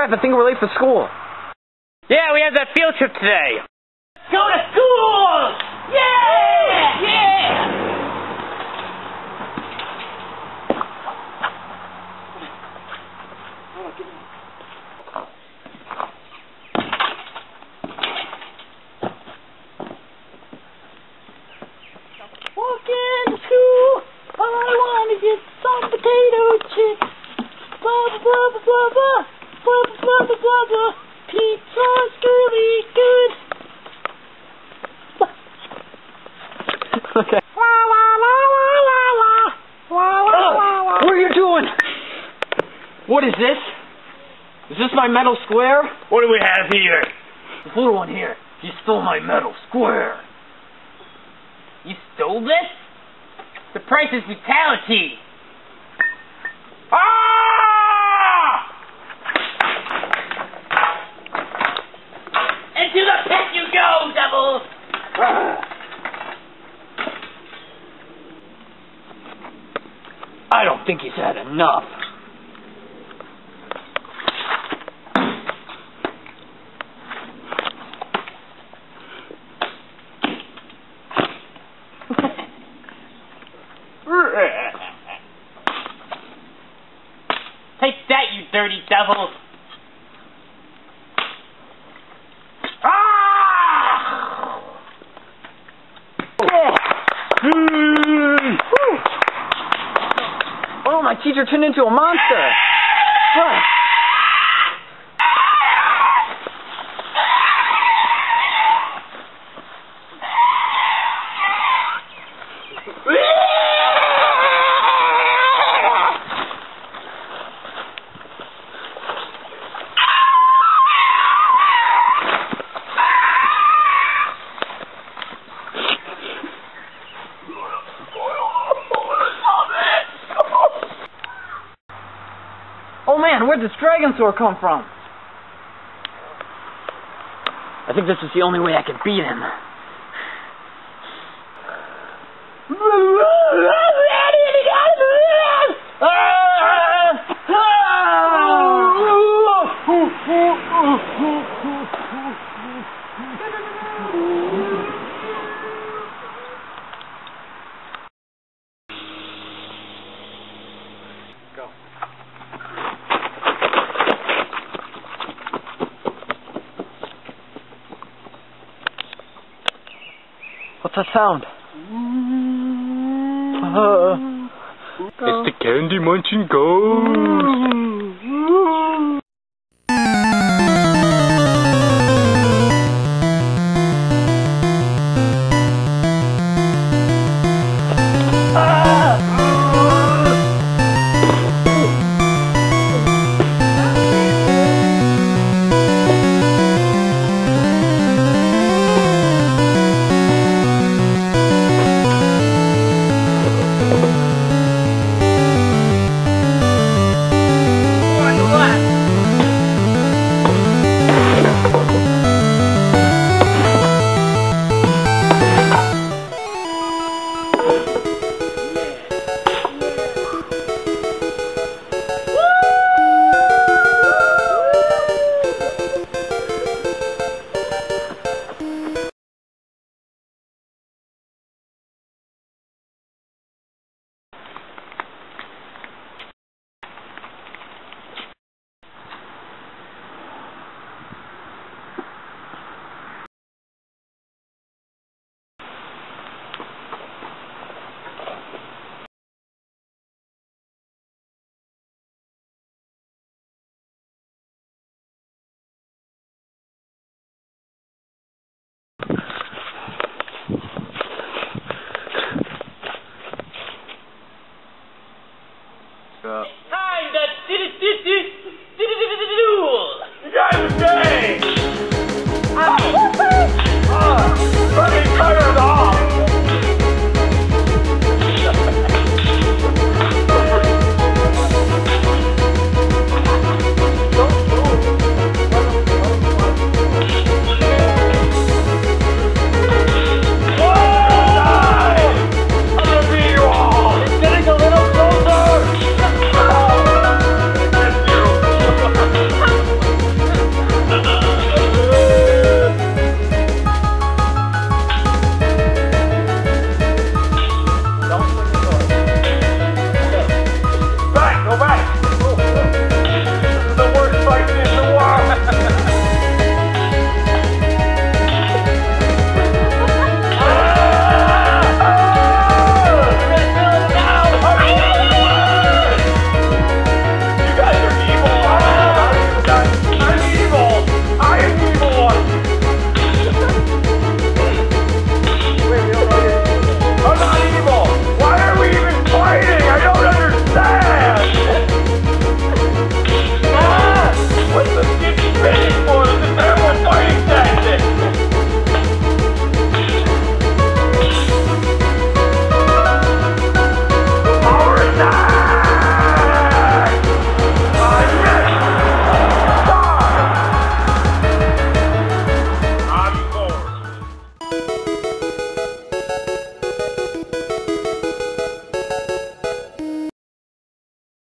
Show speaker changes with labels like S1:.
S1: drive. I think we're late for school.
S2: Yeah, we have that field trip today.
S3: Go to school! Yeah! Yeah! Walking to school, I want to get some potato chips. Blah, blah, blah, blah, blah, blah, blah, blah, blah, blah, blah. Pizza's really good.
S1: Okay.
S3: La, la, la, la, la, la. La, la, la, la.
S1: What are you doing? What is this? Is this my metal square?
S2: What do we have here?
S1: This little one here. He stole my metal square.
S2: You stole this? The price is brutality. Ah! Into the pit you go, devil!
S1: I don't think he's had enough.
S2: Take that, you dirty devil! Ah!
S1: Oh, my teacher turned into a monster. Oh man, where'd this dragon sword come from? I think this is the only way I can beat him.
S2: Go.
S1: What's that sound?
S4: It's the candy munching ghost.